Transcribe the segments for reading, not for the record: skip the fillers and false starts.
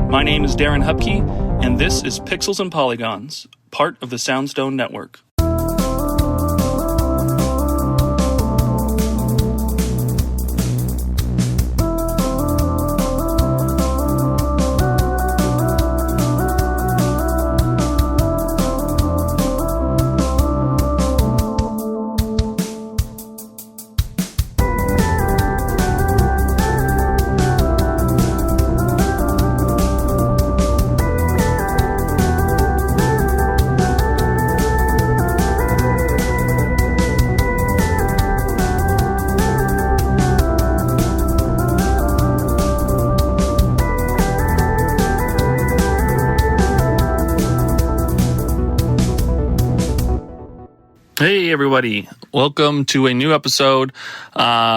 My name is Darren Hupke, and this is Pixels and Polygons, part of the Soundstone Network. Hey everybody, welcome to a new episode.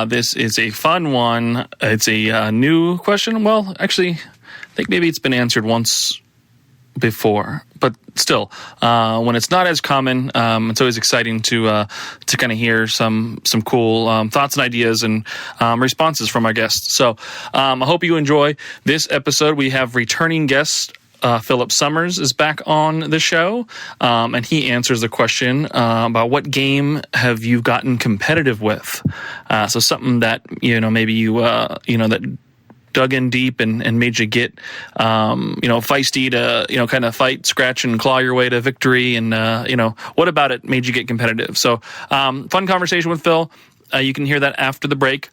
This is a fun one. It's a new question. Well, actually, I think maybe it's been answered once before, but still, when it's not as common, it's always exciting to kind of hear some cool thoughts and ideas and responses from our guests. So I hope you enjoy this episode. We have returning guest Philip Summers is back on the show, and he answers the question about what game have you gotten competitive with. So something that maybe you that dug in deep and made you get feisty to kind of fight, scratch, and claw your way to victory. And what about it made you get competitive? So fun conversation with Phil. You can hear that after the break.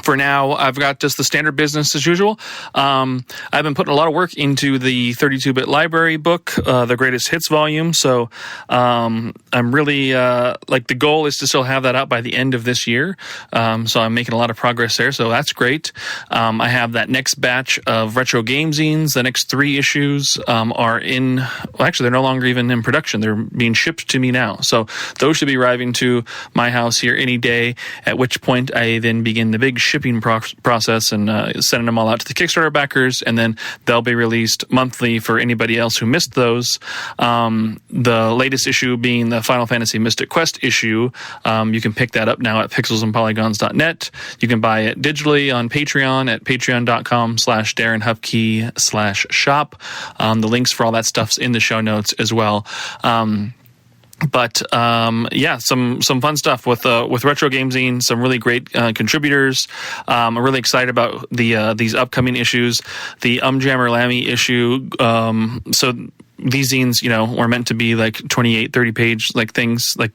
For now, I've got just the standard business as usual. I've been putting a lot of work into the 32-bit library book, the greatest hits volume. So I'm really the goal is to still have that out by the end of this year. So I'm making a lot of progress there. So that's great. I have that next batch of retro game zines. The next 3 issues are in. Well, actually, they're no longer even in production. They're being shipped to me now. So those should be arriving to my house here any day. At which point I then begin the big shipping process and sending them all out to the Kickstarter backers, and then they'll be released monthly for anybody else who missed those. The latest issue being the Final Fantasy Mystic Quest issue. You can pick that up now at pixelsandpolygons.net. You can buy it digitally on Patreon at patreon.com/DarrenHupke/shop. The links for all that stuff's in the show notes as well. But some fun stuff with Retro Game Zine, some really great contributors. I'm really excited about these upcoming issues. The Jammer Lammy issue. So these zines, were meant to be like 28, 30 page things like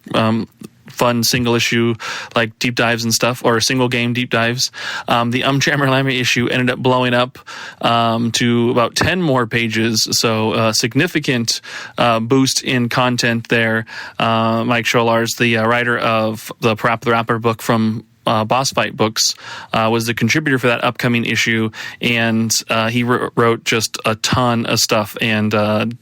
fun single issue like deep dives and stuff, or single game deep dives. The Jammer Lammy issue ended up blowing up to about 10 more pages, so a significant boost in content there. Mike Scholars, the writer of the Parappa the Rapper book from Boss Fight Books, was the contributor for that upcoming issue, and he wrote just a ton of stuff and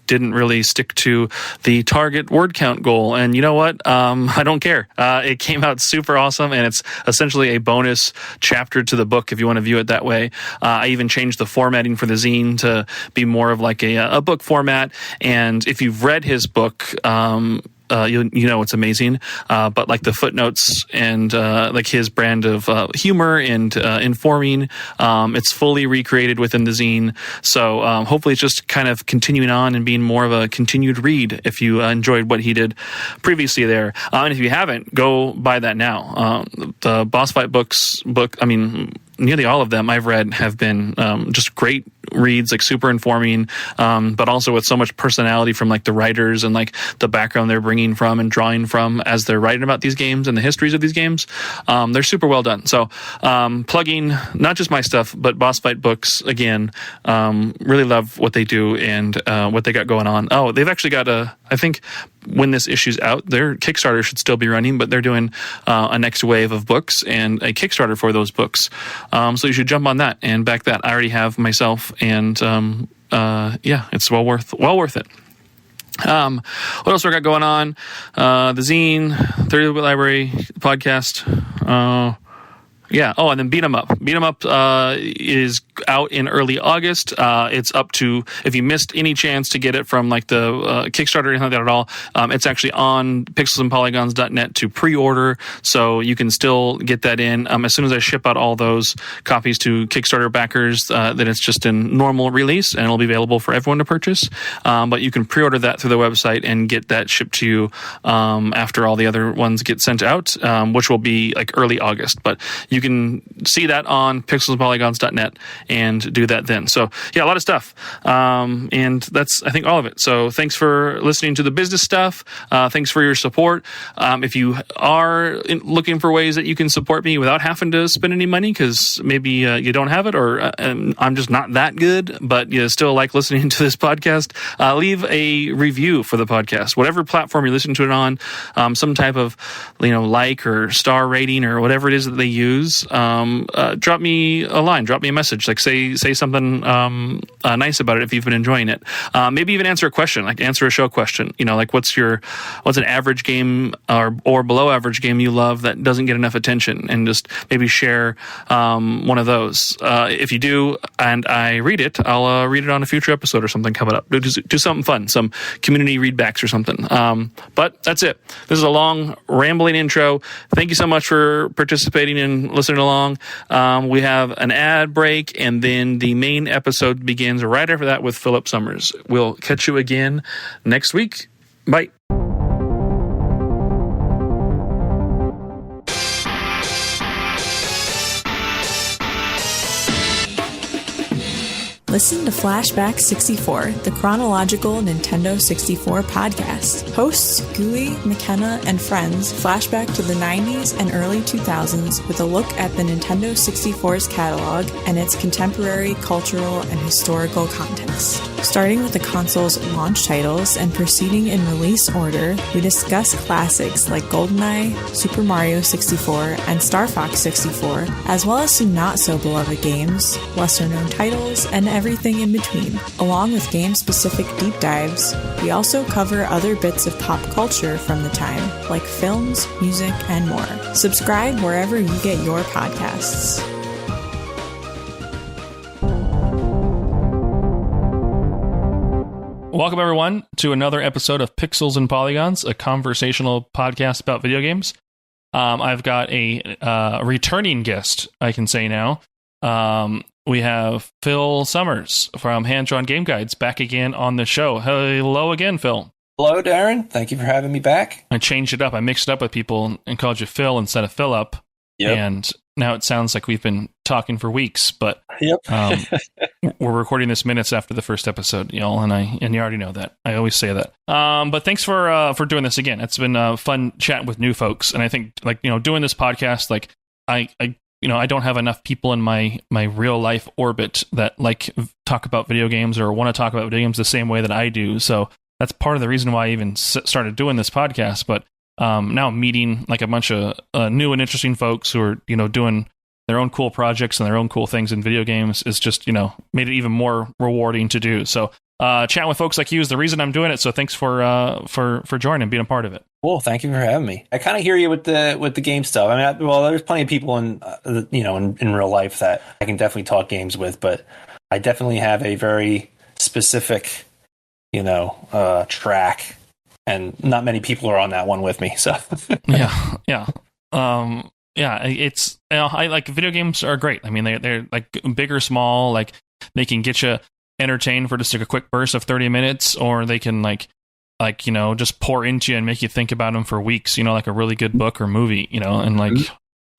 didn't really stick to the target word count goal. And you know what? I don't care. It came out super awesome, and it's essentially a bonus chapter to the book if you want to view it that way. I even changed the formatting for the zine to be more of like a book format. And if you've read his book, you know it's amazing, but like the footnotes and like his brand of humor and informing, it's fully recreated within the zine. So hopefully it's just kind of continuing on and being more of a continued read if you enjoyed what he did previously there. And if you haven't, go buy that now. The Boss Fight Books book, I mean, nearly all of them I've read have been just great reads, like super informing, but also with so much personality from like the writers and like the background they're bringing from and drawing from as they're writing about these games and the histories of these games. They're super well done. So plugging not just my stuff, but Boss Fight Books again. Really love what they do and what they got going on. Oh, they've actually got I think when this issue's out, their Kickstarter should still be running, but they're doing a next wave of books and a Kickstarter for those books. So you should jump on that and back that. I already have myself, and it's well worth it. What else we got going on? The zine, 30-bit library podcast. Yeah. Oh, and then Beat 'em Up. Beat 'em Up is out in early August. It's up to, if you missed any chance to get it from like the Kickstarter or anything like that at all, it's actually on pixelsandpolygons.net to pre-order, so you can still get that in. As soon as I ship out all those copies to Kickstarter backers, then it's just in normal release and it'll be available for everyone to purchase. But you can pre-order that through the website and get that shipped to you after all the other ones get sent out, which will be like early August. But you can see that on pixelsandpolygons.net and do that then. So yeah, a lot of stuff. And that's, I think, all of it. So thanks for listening to the business stuff. Thanks for your support. If you are looking for ways that you can support me without having to spend any money, because maybe you don't have it, or I'm just not that good, but you still like listening to this podcast, leave a review for the podcast. Whatever platform you're listening to it on, some type of like or star rating or whatever it is that they use. Drop me a line, drop me a message, like say something nice about it if you've been enjoying it. Maybe even answer a question, like answer a show question. Like what's an average game or below average game you love that doesn't get enough attention, and just maybe share one of those. If you do and I read it, I'll read it on a future episode or something coming up. Do something fun, some community readbacks or something. But that's it. This is a long rambling intro. Thank you so much for participating and listening along. We have an ad break, and then the main episode begins right after that with Philip Summers. We'll catch you again next week. Bye. Listen to Flashback 64, the chronological Nintendo 64 podcast. Hosts Gooey, McKenna, and friends flashback to the 90s and early 2000s with a look at the Nintendo 64's catalog and its contemporary cultural and historical context. Starting with the console's launch titles and proceeding in release order, we discuss classics like GoldenEye, Super Mario 64, and Star Fox 64, as well as some not-so-beloved games, lesser-known titles, and everything in between. Along with game-specific deep dives, we also cover other bits of pop culture from the time, like films, music, and more. Subscribe wherever you get your podcasts. Welcome, everyone, to another episode of Pixels and Polygons, a conversational podcast about video games. I've got a returning guest, I can say now. We have Phil Summers from Hand Drawn Game Guides back again on the show. Hello again, Phil. Hello, Darren. Thank you for having me back. I changed it up. I mixed it up with people and called you Phil instead of Philip. Yep. And now it sounds like we've been talking for weeks, but yep. We're recording this minutes after the first episode, y'all, and you already know that. I always say that. But thanks for doing this again. It's been fun chatting with new folks, and I think doing this podcast, I don't have enough people in my real life orbit that talk about video games or want to talk about video games the same way that I do. So that's part of the reason why I even started doing this podcast. But now I'm meeting a bunch of new and interesting folks who are doing their own cool projects and their own cool things in video games is just made it even more rewarding to do. So chatting with folks like you is the reason I'm doing it. So thanks for joining and being a part of it. Cool. Thank you for having me. I kind of hear you with the game stuff. I mean, there's plenty of people in real life that I can definitely talk games with, but I definitely have a very specific, track, and not many people are on that one with me. So yeah. It's I like video games are great. I mean, they're like big or small. Like they can get you entertained for just a quick burst of 30 minutes, or they can just pour into you and make you think about them for weeks, like a really good book or movie, and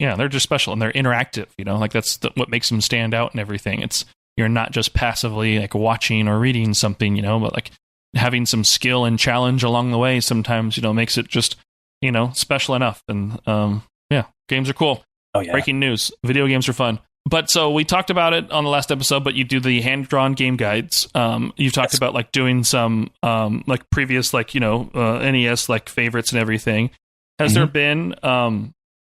they're just special and they're interactive, that's what makes them stand out and everything. It's, you're not just passively watching or reading something, but having some skill and challenge along the way sometimes, makes it just, special enough. And games are cool. Oh, yeah. Breaking news. Video games are fun. But so we talked about it on the last episode, but you do the hand-drawn game guides. You've talked about doing some previous NES favorites and everything. Has there been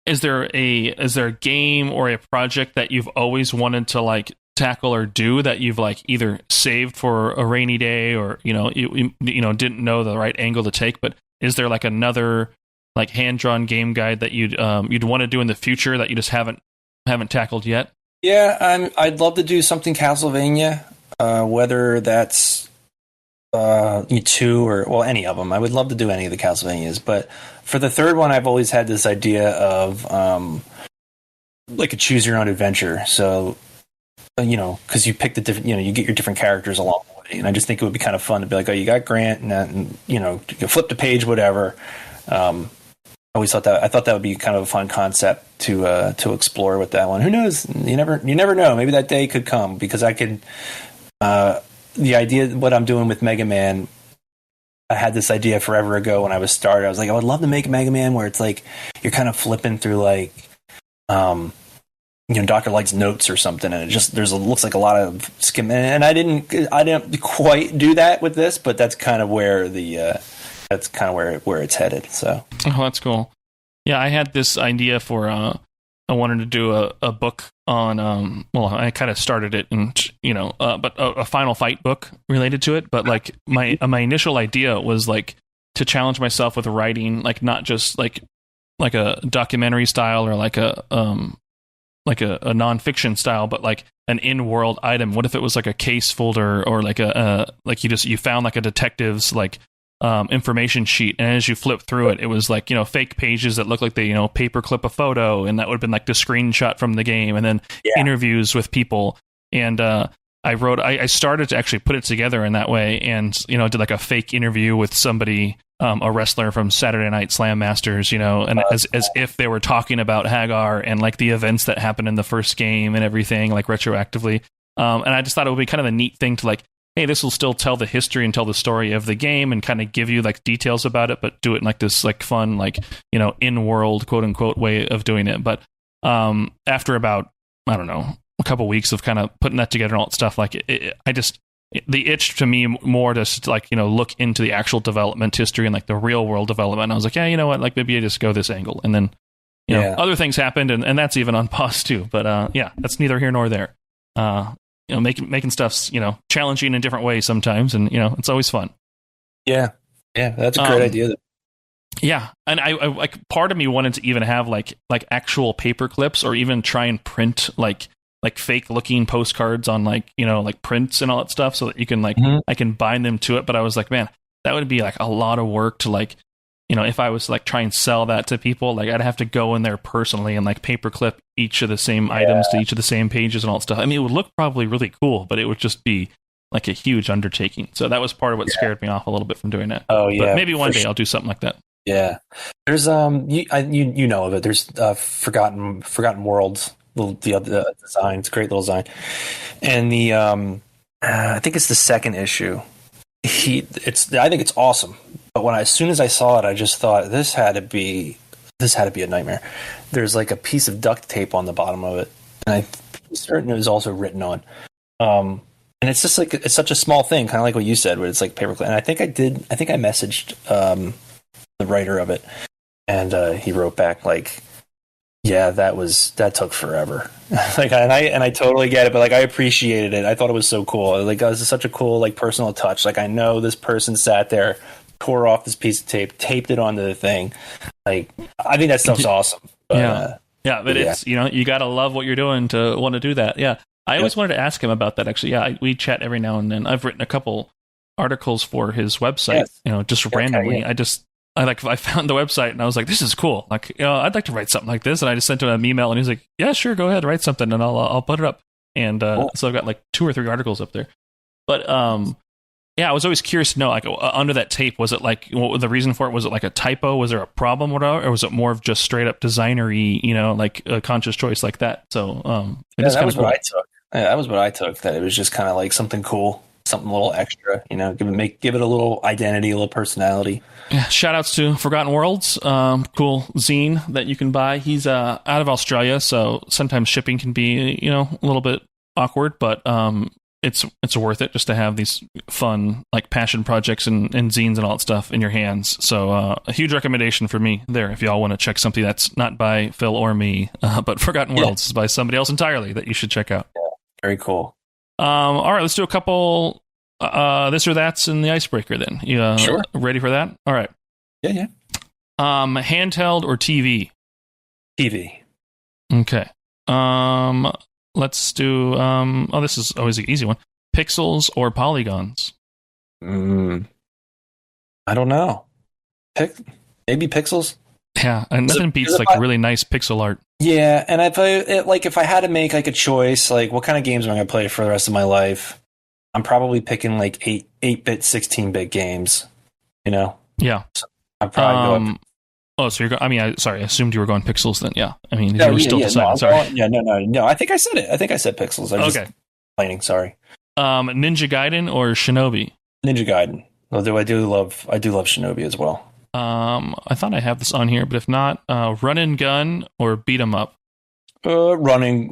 is there a game or a project that you've always wanted to tackle or do that you've either saved for a rainy day, or you didn't know the right angle to take? But is there another hand-drawn game guide that you'd want to do in the future that you just haven't haven't tackled yet? Yeah, I'd love to do something Castlevania, whether that's 2 or, well, any of them. I would love to do any of the Castlevanias, but for the third one, I've always had this idea of like a choose your own adventure. So, because you pick the different, you get your different characters along the way, and I just think it would be kind of fun to be like, oh, you got Grant, and you can flip the page, whatever. I thought that would be kind of a fun concept to explore with that one. Who knows? You never know. Maybe that day could come, because I could. The idea, what I'm doing with Mega Man, I had this idea forever ago when I was started. I was like, I would love to make Mega Man where it's like you're kind of flipping through like, Dr. Light's notes or something, and looks like a lot of skim. And I didn't quite do that with this, but that's kind of where where it's headed. So, oh, that's cool. Yeah, I had this idea for I wanted to do a book on I kind of started it, and but a Final Fight book related to it. But like my initial idea was like to challenge myself with writing, like not just like a documentary style or like a nonfiction style, but like an in-world item. What if it was like a case folder, or like you found like a detective's like information sheet, and as you flip through it, it was like fake pages that look like they paperclip a photo, and that would have been like the screenshot from the game, and then interviews with people. And I started to actually put it together in that way, and did like a fake interview with somebody, a wrestler from Saturday Night Slam Masters, and as if they were talking about Hagar and like the events that happened in the first game and everything, like retroactively. And I just thought it would be kind of a neat thing to like, hey, this will still tell the history and tell the story of the game and kind of give you like details about it, but do it in like this like fun, like, in-world quote unquote way of doing it. But after about, I don't know, a couple weeks of kind of putting that together and all that stuff, like the itch to me more just like, look into the actual development history and like the real world development. And I was like, yeah, you know what, like maybe I just go this angle. And then, other things happened, and that's even on pause too. But that's neither here nor there. Making stuff's, challenging in different ways sometimes, and it's always fun. Yeah, that's a great idea. Yeah, and I like, part of me wanted to even have like actual paper clips, or even try and print like fake looking postcards on like prints and all that stuff, so that you can like I can bind them to it. But I was like, man, that would be like a lot of work to like, if I was to like try and sell that to people, like I'd have to go in there personally and like paperclip each of the same items to each of the same pages and all that stuff. I mean, it would look probably really cool, but it would just be like a huge undertaking. So that was part of what scared me off a little bit from doing that. Oh yeah, but maybe one day I'll do something like that. Yeah, there's you know of it. There's Forgotten Worlds, the other design. It's a great little design, and the I think it's the second issue. I think it's awesome. But as soon as I saw it, I just thought this had to be a nightmare. There's like a piece of duct tape on the bottom of it, and I'm certain it was also written on. And it's just like, it's such a small thing, kind of like what you said, where it's like paperclip. And I think I messaged the writer of it, and he wrote back like, yeah, that took forever. Like, and I totally get it, but like I appreciated it. I thought it was so cool. Like, it was such a cool like personal touch. Like, I know this person sat there, tore off this piece of tape, taped it onto the thing. Like, I think that stuff's awesome. But, but it's you got to love what you're doing to want to do that. Yeah, I always wanted to ask him about that. Actually, we chat every now and then. I've written a couple articles for his website. Just randomly. I found the website and I was like, this is cool. Like, I'd like to write something like this. And I just sent him an email, and he's like, yeah, sure, go ahead, write something, and I'll put it up. And cool. So I've got like 2 or 3 articles up there. But I was always curious to know, like, under that tape, was it like, what was the reason for it? Was it like a typo? Was there a problem or whatever? Or was it more of just straight up designery, like a conscious choice like that? So that was what I took. Yeah, that was what I took. That it was just kind of like something cool, something a little extra, give it a little identity, a little personality. Yeah, shout outs to Forgotten Worlds, cool zine that you can buy. He's out of Australia, so sometimes shipping can be, a little bit awkward, but it's worth it just to have these fun like passion projects and zines and all that stuff in your hands. So a huge recommendation for me there if y'all want to check something that's not by Phil or me, but Forgotten Worlds is by somebody else entirely that you should check out. Yeah, very cool. All right, let's do a couple this or that's in the icebreaker then. You sure. Ready for that? All right. Yeah. Handheld or TV? TV. Okay. Let's do. This is always an easy one. Pixels or polygons? I don't know. Maybe pixels. Yeah, and nothing beats like really nice pixel art. Yeah, and if I had to make like a choice, like what kind of games am I going to play for the rest of my life? I'm probably picking like 8-bit, 16-bit games. You know? Yeah. So I'd probably go. Oh, so you're going. I mean, sorry, I assumed you were going pixels then. Yeah, I mean, you were still deciding. Sorry. No. I think I said it. I think I said pixels. I'm just complaining. Sorry. Ninja Gaiden or Shinobi? Ninja Gaiden. Although I do love Shinobi as well. I thought I have this on here, but if not, run and gun or beat 'em up? Run and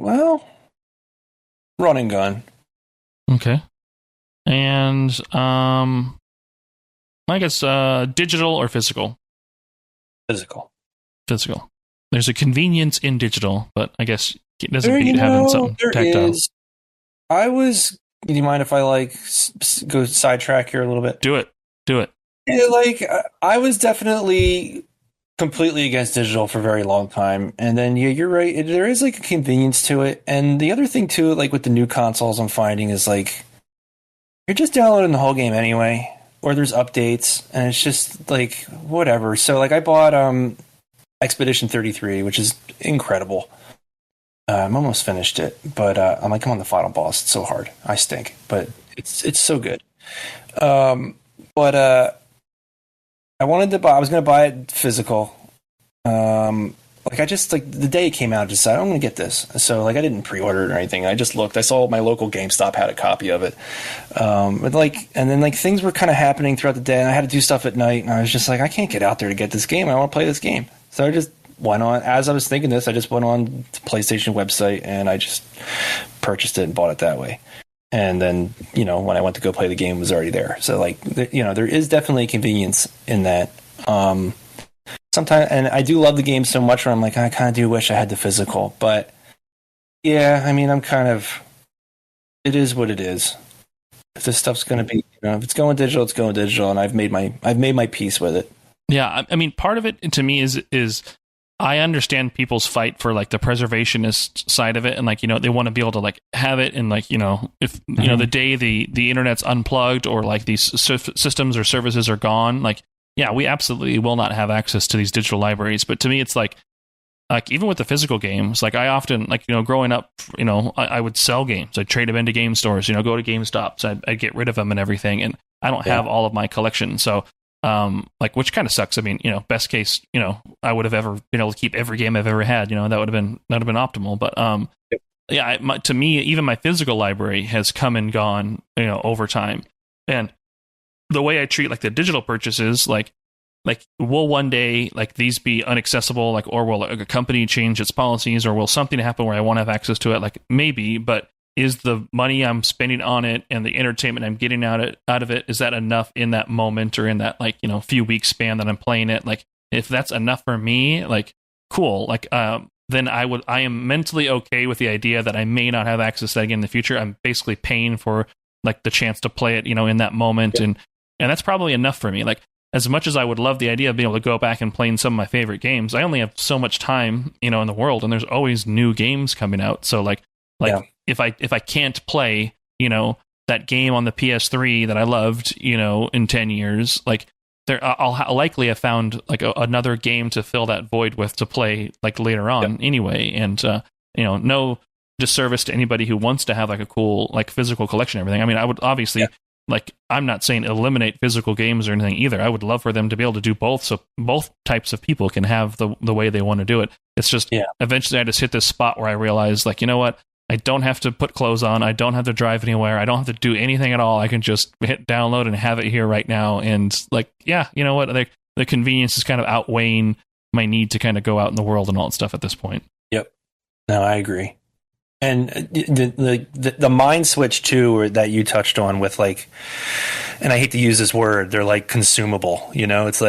gun. Okay. And I guess digital or physical? Physical. There's a convenience in digital, but I guess it doesn't beat having something tactile. Do you mind if I go sidetrack here a little bit? Do it. Yeah, I was definitely completely against digital for a very long time, and then you're right. There is like a convenience to it, and the other thing too, like with the new consoles, I'm finding is like you're just downloading the whole game anyway, or there's updates, and it's just like whatever. So like I bought Expedition 33, which is incredible. I'm almost finished it, but I'm on the final boss. It's so hard. I stink, but it's so good. But I was going to buy it physical. I just the day it came out, I decided I'm going to get this. So I didn't pre-order it or anything. I just looked. I saw my local GameStop had a copy of it. And then things were kind of happening throughout the day, and I had to do stuff at night, and I was just like, I can't get out there to get this game. I want to play this game. So I just went on. As I was thinking this, I just went on the PlayStation website and I just purchased it and bought it that way. And then, when I went to go play the game, it was already there. So there is definitely a convenience in that. Sometimes, and I do love the game so much where I'm like, I kind of do wish I had the physical, but yeah, I mean, it is what it is. If this stuff's going to be, if it's going digital, it's going digital. And I've made my peace with it. Yeah. I mean, part of it to me is I understand people's fight for the preservationist side of it, and they want to be able to have it, and if the day the internet's unplugged or these systems or services are gone, yeah, we absolutely will not have access to these digital libraries. But to me, it's even with the physical games, I often growing up, I would sell games, I'd trade them into game stores, go to GameStops, I'd get rid of them and everything, and I don't have all of my collection, so. Which kind of sucks. I mean, best case, I would have ever been able to keep every game I've ever had. That would have been optimal. But to me, even my physical library has come and gone, over time. And the way I treat the digital purchases, will one day these be inaccessible? Or will a company change its policies? Or will something happen where I won't have access to it? Maybe, but. Is the money I'm spending on it and the entertainment I'm getting out of it, is that enough in that moment or in that few weeks span that I'm playing it? If that's enough for me, cool. Then I am mentally okay with the idea that I may not have access to that again in the future. I'm basically paying for the chance to play it, in that moment, and that's probably enough for me. As much as I would love the idea of being able to go back and playing some of my favorite games, I only have so much time, in the world, and there's always new games coming out. So if I can't play, that game on the PS3 that I loved, in 10 years, I'll likely have found another game to fill that void with to play later on anyway. And no disservice to anybody who wants to have a cool physical collection and everything. I mean, I would obviously I'm not saying eliminate physical games or anything either. I would love for them to be able to do both, so both types of people can have the way they want to do it. It's just eventually I just hit this spot where I realize you know what? I don't have to put clothes on. I don't have to drive anywhere. I don't have to do anything at all. I can just hit download and have it here right now. And you know what? The convenience is kind of outweighing my need to kind of go out in the world and all that stuff at this point. Yep. No, I agree. And the mind switch too, that you touched on with and I hate to use this word, they're consumable. It's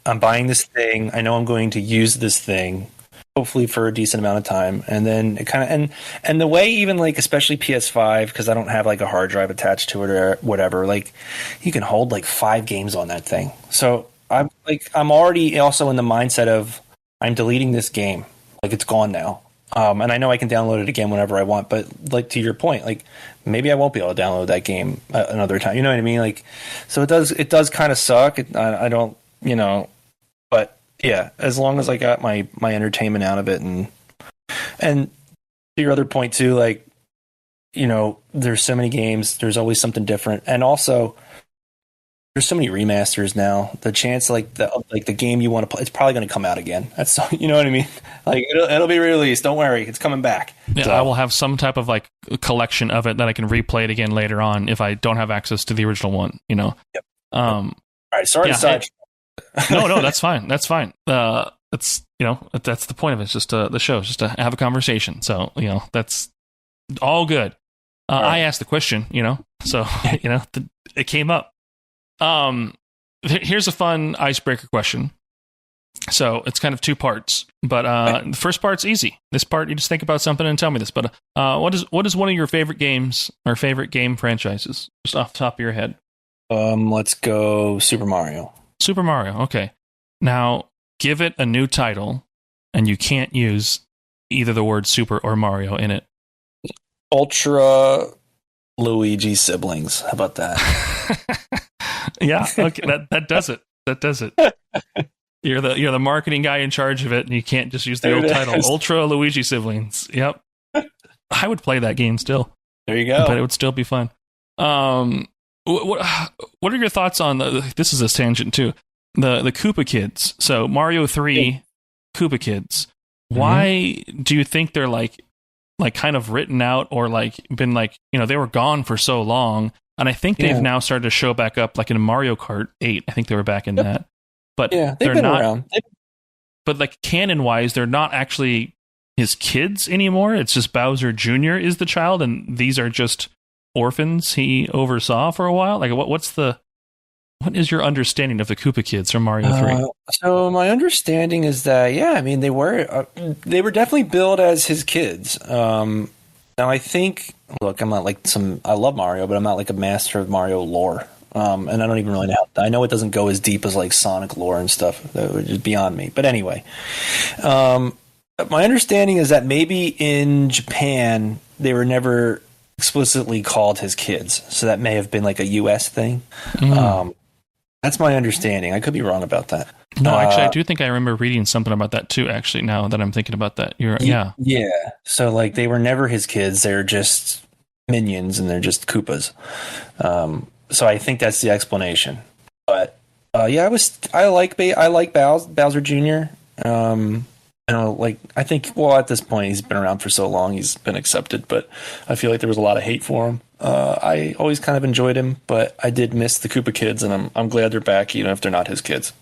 I'm buying this thing. I know I'm going to use this thing. Hopefully for a decent amount of time, and then it kind of and the way even especially PS5, because I don't have a hard drive attached to it or whatever, you can hold 5 games on that thing. So I'm already also in the mindset of I'm deleting this game, it's gone now, And I know I can download it again whenever I want, but like to your point, like maybe I won't be able to download that game another time. You know what I mean? Like, so it does kind of suck. I don't, but yeah, as long as I got my entertainment out of it, and to your other point too, like, there's so many games, there's always something different, and also there's so many remasters now. The chance, like the game you want to play, it's probably going to come out again. That's you know what I mean. Like it'll be released. Don't worry, it's coming back. Yeah, so. I will have some type of like collection of it that I can replay it again later on if I don't have access to the original one. Yep. All right. Sorry to side. No, that's fine. That's fine. That's that's the point of it. It's just the show, just to have a conversation. So that's all good. Right. I asked the question, so it came up. Here's a fun icebreaker question. So it's kind of two parts, but the first part's easy. This part, you just think about something and tell me this. But what is one of your favorite games or favorite game franchises, just off the top of your head? Let's go Super Mario. Super Mario. Okay. Now give it a new title, and you can't use either the word Super or Mario in it. Ultra Luigi siblings. How about that? Yeah, okay, that does it. That does it. You're the marketing guy in charge of it, and you can't just use the old title. Ultra Luigi siblings. Yep. I would play that game still. There you go. But it would still be fun. What are your thoughts on this is a tangent too. The Koopa Kids. So Mario 3 Koopa Kids. Why do you think they're like kind of written out, or like been like, they were gone for so long, and I think they've now started to show back up, like in Mario Kart 8. I think they were back in that. But they've they're been not around. But like canon wise, they're not actually his kids anymore. It's just Bowser Jr. is the child, and these are just orphans he oversaw for a while. Like what is your understanding of the Koopa Kids from Mario 3? So my understanding is that, they were definitely billed as his kids. Now I think, look, I'm not like I love Mario, but I'm not like a master of Mario lore. And I don't even really know. I know it doesn't go as deep as like Sonic lore and stuff. That would just beyond me. But anyway, my understanding is that maybe in Japan, they were never explicitly called his kids. So that may have been like a US thing. That's my understanding. I could be wrong about that. No, actually, I do think I remember reading something about that too, actually, now that I'm thinking about that. Yeah. So, like, they were never his kids. They're just minions, and they're just Koopas. So I think that's the explanation. But, I like Bowser Jr. I think, at this point, he's been around for so long, he's been accepted, but I feel like there was a lot of hate for him. I always kind of enjoyed him, but I did miss the Koopa Kids, and I'm glad they're back, even if they're not his kids.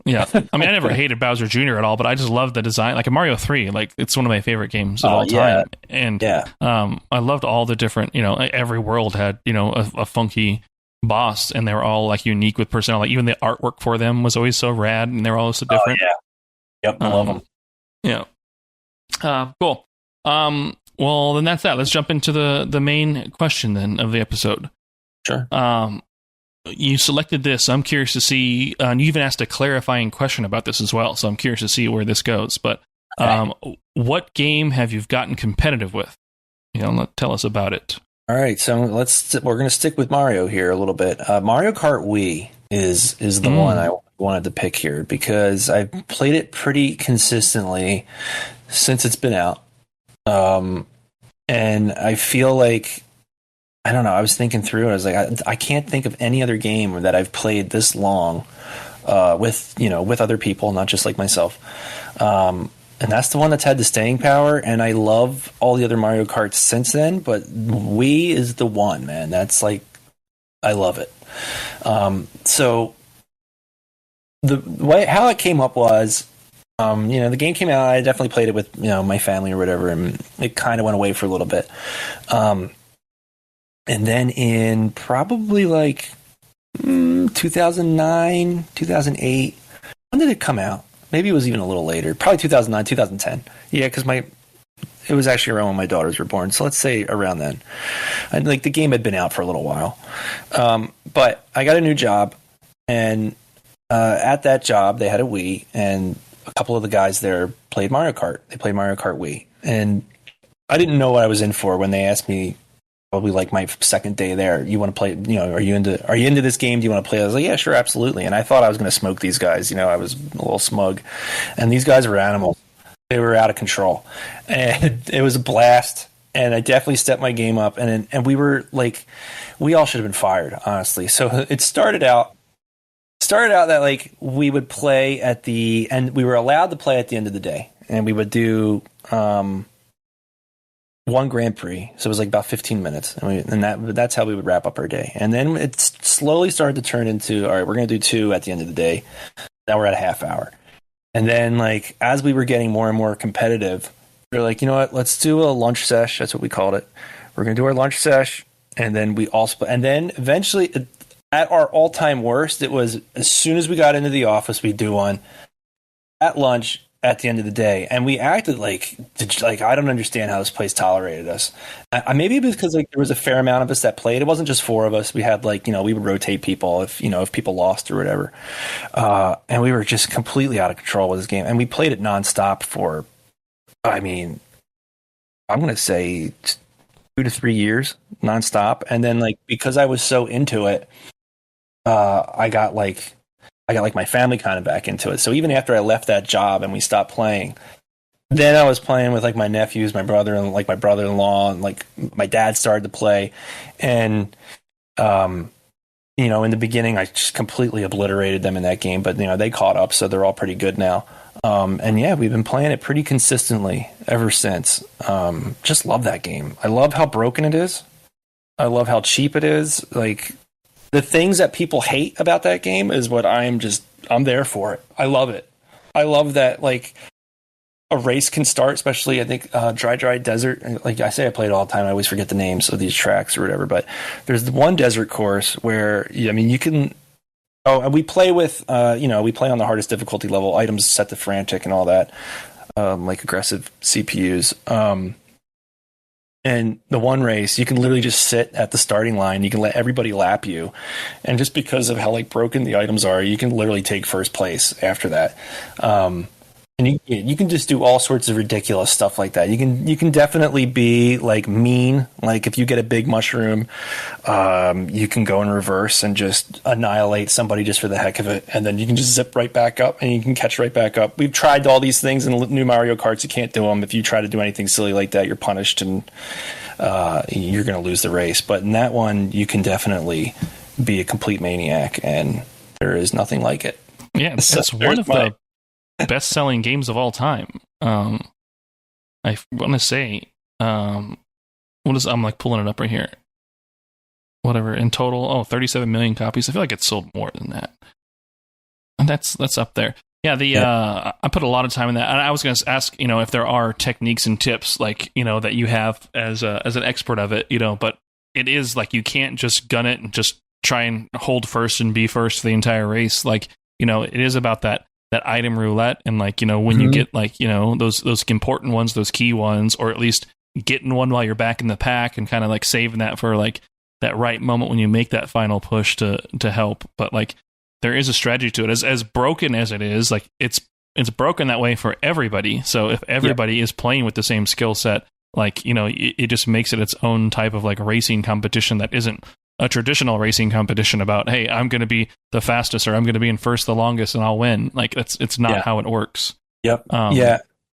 Yeah. I mean, I never hated Bowser Jr. at all, but I just love the design. Like in Mario 3, like it's one of my favorite games of all time. And I loved all the different, every world had, a funky boss, and they were all like unique with personality. Like even the artwork for them was always so rad, and they were all so different. Yep, I love them. Yeah. Cool. Well, then that's that. Let's jump into the main question then of the episode. Sure. You selected this. I'm curious to see, and you even asked a clarifying question about this as well. So I'm curious to see where this goes. But what game have you gotten competitive with? Tell us about it. All right. So we're going to stick with Mario here a little bit. Mario Kart Wii is the one I wanted to pick here because I've played it pretty consistently since it's been out. And I feel like, I don't know, I was thinking through it. I was like, I can't think of any other game that I've played this long, with other people, not just like myself. And that's the one that's had the staying power. And I love all the other Mario Karts since then, but Wii is the one, man. That's like, I love it. So the way, how it came up was, the game came out. I definitely played it with, my family or whatever, and it kind of went away for a little bit. And then in probably like 2009, 2008, when did it come out? Maybe it was even a little later. Probably 2009, 2010. Yeah, because it was actually around when my daughters were born. So let's say around then. And like the game had been out for a little while. But I got a new job, and at that job they had a Wii, and a couple of the guys there played Mario Kart. They played Mario Kart Wii. and I didn't know what I was in for when they asked me. Probably like my second day there. You want to play? Are you into this game? Do you want to play? I was like, yeah, sure, absolutely. And I thought I was going to smoke these guys. I was a little smug, and these guys were animals. They were out of control, and it was a blast. And I definitely stepped my game up, and we were like, we all should have been fired, honestly. So it started out that like we would play at the end. We were allowed to play at the end of the day, and we would do one Grand Prix. So it was like about 15 minutes, and that's how we would wrap up our day. And then it slowly started to turn into, all right, we're going to do two at the end of the day. Now we're at a half hour. And then like as we were getting more and more competitive, we were like, you know what? Let's do a lunch sesh. That's what we called it. We're going to do our lunch sesh, and then and then eventually, at our all-time worst, it was as soon as we got into the office, we'd do one at lunch at the end of the day, and we acted like I don't understand how this place tolerated us. Maybe because like there was a fair amount of us that played. It wasn't just four of us. We had like we would rotate people if people lost or whatever, and we were just completely out of control with this game. And we played it nonstop for, I mean, I'm going to say 2 to 3 years nonstop. And then like because I was so into it, I got like my family kind of back into it. So even after I left that job and we stopped playing, then I was playing with like my nephews, my brother, and like my brother-in-law, and like my dad started to play. And, in the beginning, I just completely obliterated them in that game, but they caught up. So they're all pretty good now. And yeah, we've been playing it pretty consistently ever since. Just love that game. I love how broken it is. I love how cheap it is. Like, the things that people hate about that game is what I'm there for it. I love it. I love that, like, a race can start, especially, I think, Dry Desert. Like I say, I play it all the time. I always forget the names of these tracks or whatever, but there's the one desert course where, you can... Oh, and we play with, we play on the hardest difficulty level, items set to frantic and all that, like aggressive CPUs. And the one race, you can literally just sit at the starting line. You can let everybody lap you. And just because of how like broken the items are, you can literally take first place after that. And you can just do all sorts of ridiculous stuff like that. You can definitely be like mean. Like if you get a big mushroom, you can go in reverse and just annihilate somebody just for the heck of it. And then you can just zip right back up and you can catch right back up. We've tried all these things in the new Mario Karts. You can't do them. If you try to do anything silly like that, you're punished and you're going to lose the race. But in that one, you can definitely be a complete maniac, and there is nothing like it. Yeah, it's one of the best-selling games of all time. I want to say, I'm like pulling it up right here. Whatever in total, 37 million copies. I feel like it's sold more than that, and that's up there. Yeah, I put a lot of time in that. And I was going to ask, if there are techniques and tips like that you have as an expert of it, but it is like you can't just gun it and just try and hold first and be first for the entire race. Like it is about that item roulette, and like when you get like those important ones, those key ones, or at least getting one while you're back in the pack and kind of like saving that for like that right moment when you make that final push to help. But like there is a strategy to it. As broken as it is, like it's broken that way for everybody. So if everybody is playing with the same skill set, like it just makes it its own type of like racing competition that isn't a traditional racing competition about, hey, I'm going to be the fastest, or I'm going to be in first the longest and I'll win. Like it's not how it works. Yep.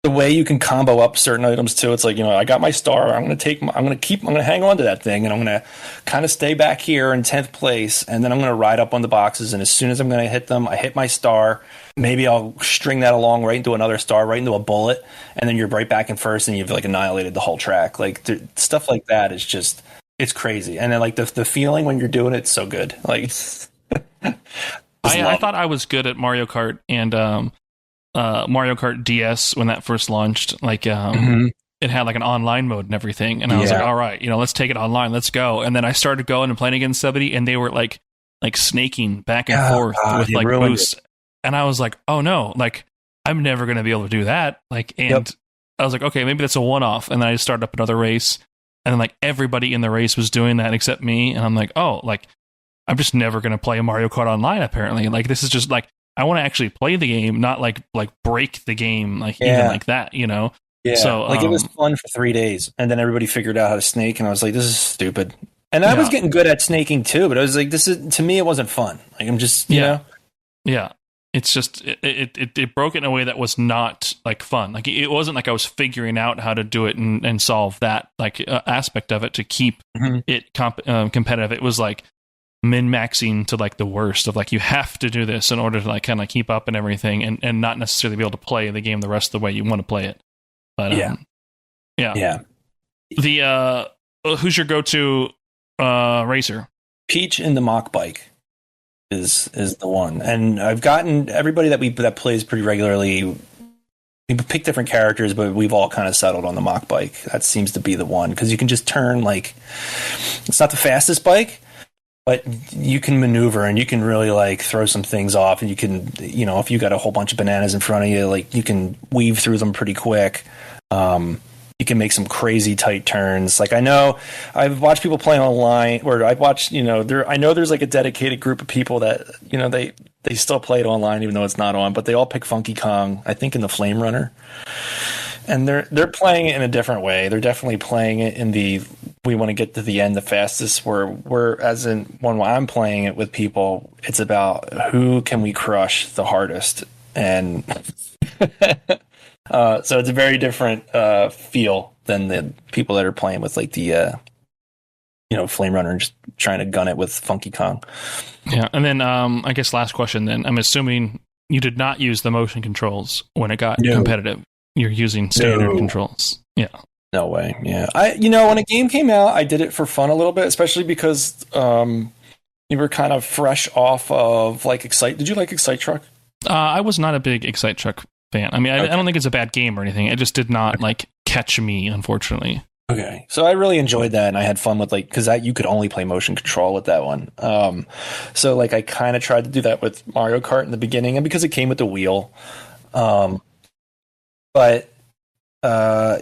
The way you can combo up certain items too. It's like, I got my star. I'm going to hang on to that thing, and I'm going to kind of stay back here in 10th place. And then I'm going to ride up on the boxes. And as soon as I'm going to hit them, I hit my star. Maybe I'll string that along right into another star, right into a bullet. And then you're right back in first, and you've like annihilated the whole track. Like stuff like that is just, it's crazy. And then like the feeling when you're doing it's so good. Like I thought I was good at Mario Kart and Mario Kart DS when that first launched. Like it had like an online mode and everything, and I was like, all right, let's take it online, let's go. And then I started going and playing against somebody, and they were like snaking back and forth with like boosts, and I was like, oh no, like I'm never going to be able to do that. Like, and I was like, okay, maybe that's a one-off. And then I started up another race, and then like everybody in the race was doing that except me, and I'm like, oh, like I'm just never going to play a Mario Kart online apparently. Like this is just like, I want to actually play the game, not like break the game, like even like that, Yeah, So, like it was fun for 3 days, and then everybody figured out how to snake, and I was like, "This is stupid." And I was getting good at snaking too, but I was like, "This is to me, it wasn't fun." Like I'm just, you know, It's just it broke it in a way that was not like fun. Like it wasn't like I was figuring out how to do it and solve that like aspect of it to keep it competitive. It was like min-maxing to like the worst of like you have to do this in order to like kind of keep up and everything, and not necessarily be able to play the game the rest of the way you want to play it. But the who's your go-to racer? Peach in the mock bike is the one, and I've gotten everybody that plays pretty regularly. We pick different characters, but we've all kind of settled on the mock bike. That seems to be the one because you can just turn like it's not the fastest bike, but you can maneuver and you can really like throw some things off, and you can, you know, if you got a whole bunch of bananas in front of you, like you can weave through them pretty quick. You can make some crazy tight turns. Like I know I've watched people play online, or I've watched, you know, I know there's like a dedicated group of people that, you know, they still play it online even though it's not on, but they all pick Funky Kong, I think in the Flame Runner. And they're playing it in a different way. They're definitely playing it in the we want to get to the end the fastest, where as in when I'm playing it with people, it's about who can we crush the hardest. And so it's a very different feel than the people that are playing with like the you know, Flame Runner and just trying to gun it with Funky Kong. Yeah, and then I guess last question then. I'm assuming you did not use the motion controls when it got competitive. You're using standard controls. Yeah. No way. Yeah. When a game came out, I did it for fun a little bit, especially because you were kind of fresh off of like Excite. Did you like Excite Truck? I was not a big Excite Truck fan. I mean, I don't think it's a bad game or anything. It just did not like catch me, unfortunately. Okay. So I really enjoyed that, and I had fun with like, because you could only play motion control with that one. So like I kind of tried to do that with Mario Kart in the beginning, and because it came with the wheel. But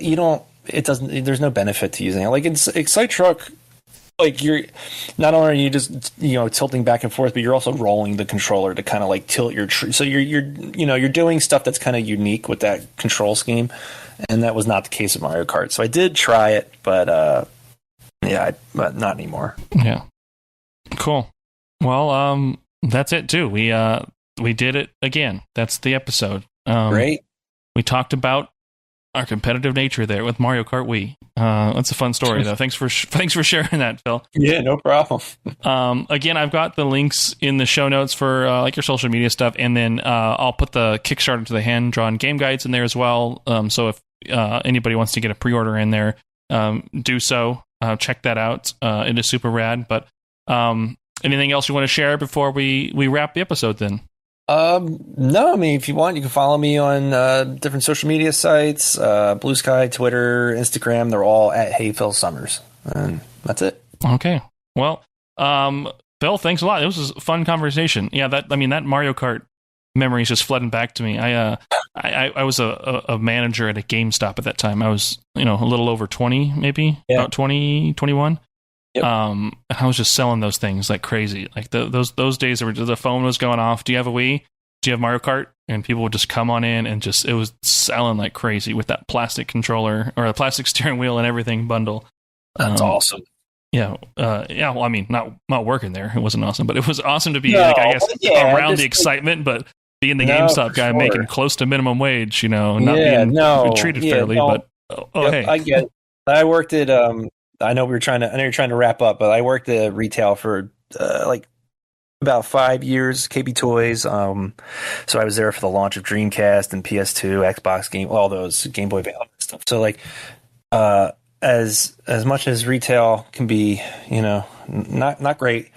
you don't. It doesn't. There's no benefit to using it. Like in Excite Truck, like you're not only are you just tilting back and forth, but you're also rolling the controller to kind of like tilt your tree. So you're doing stuff that's kind of unique with that control scheme, and that was not the case with Mario Kart. So I did try it, but but not anymore. Yeah. Cool. Well, that's it too. We did it again. That's the episode. Great. We talked about our competitive nature there with Mario Kart Wii. That's a fun story, though. Thanks for sharing that, Phil. Yeah, no problem. Again, I've got the links in the show notes for like your social media stuff, and then I'll put the Kickstarter to the hand-drawn game guides in there as well. So if anybody wants to get a pre-order in there, do so. Check that out. It is super rad. But anything else you want to share before we wrap the episode then? No, I mean, if you want, you can follow me on different social media sites, Blue Sky, Twitter, Instagram. They're all at Hey Phil Summers, and that's it. Okay. Well, Phil, thanks a lot. It was a fun conversation. Yeah, that Mario Kart memory is just flooding back to me. I was a manager at a GameStop at that time. I was, a little over 20, maybe about 20, 21. Yep. And I was just selling those things like crazy. Like those days where the phone was going off. Do you have a Wii? Do you have Mario Kart? And people would just come on in and it was selling like crazy with that plastic controller or a plastic steering wheel and everything bundle. That's awesome. Yeah. Well, I mean, not working there. It wasn't awesome, but it was awesome to be around the excitement, but being the GameStop guy making close to minimum wage, not being treated fairly, but hey. I get it. I worked at, I know you're trying to wrap up, but I worked at retail for about 5 years, KB Toys. So I was there for the launch of Dreamcast and PS2, Xbox game, all those Game Boy Advance stuff. So as much as retail can be, not great,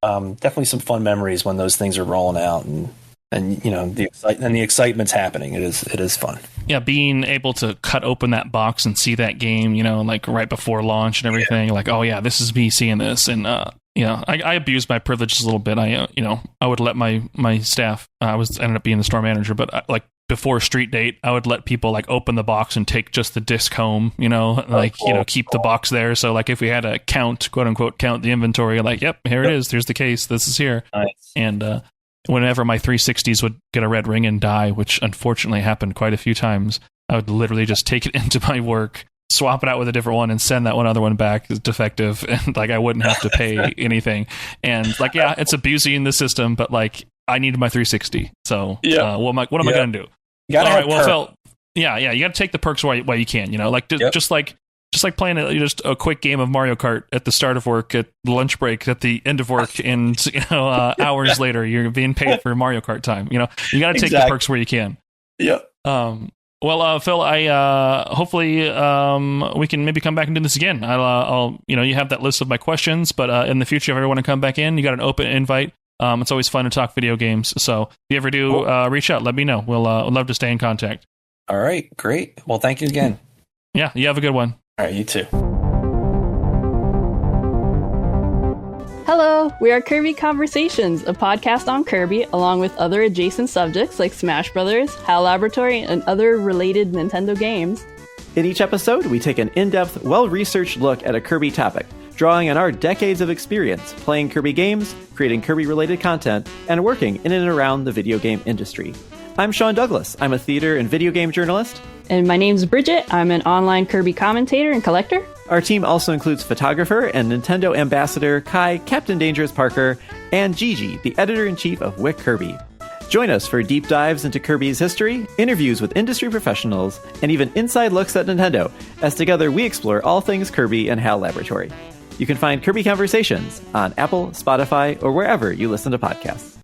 definitely some fun memories when those things are rolling out and the excitement's happening. It is fun. Yeah, being able to cut open that box and see that game, like right before launch and everything. Like, oh yeah, this is me seeing this, and I abused my privileges a little bit. I would let my staff. Ended up being the store manager, but before street date, I would let people open the box and take just the disc home. Keep the box there. So if we had to count, quote unquote, count the inventory, yep, here it is. Here's the case. This is here. Nice. And whenever my 360s would get a red ring and die, which unfortunately happened quite a few times, I would literally just take it into my work, swap it out with a different one, and send that other one back as defective, and like I wouldn't have to pay anything. And like, yeah, it's abusing the system, but like I needed my 360. So what am I going to do? You gotta All right, well, Phil, yeah, you got to take the perks while you can. Like just like playing just a quick game of Mario Kart at the start of work, at lunch break, at the end of work, and hours later you're being paid for Mario Kart time. You got to take the perks where you can. Yep. Well, Phil, I hopefully we can maybe come back and do this again. I'll you have that list of my questions, but in the future, if I ever want to come back in, you got an open invite. It's always fun to talk video games. So if you ever do, reach out, let me know. We'll love to stay in contact. All right, great. Well, thank you again. Yeah, you have a good one. All right, you too. Hello, we are Kirby Conversations, a podcast on Kirby, along with other adjacent subjects like Smash Brothers, HAL Laboratory, and other related Nintendo games. In each episode, we take an in-depth, well-researched look at a Kirby topic, drawing on our decades of experience playing Kirby games, creating Kirby-related content, and working in and around the video game industry. I'm Sean Douglas. I'm a theater and video game journalist. And my name's Bridget. I'm an online Kirby commentator and collector. Our team also includes photographer and Nintendo ambassador Kai Captain Dangerous Parker and Gigi, the editor-in-chief of Wick Kirby. Join us for deep dives into Kirby's history, interviews with industry professionals, and even inside looks at Nintendo, as together we explore all things Kirby and HAL Laboratory. You can find Kirby Conversations on Apple, Spotify, or wherever you listen to podcasts.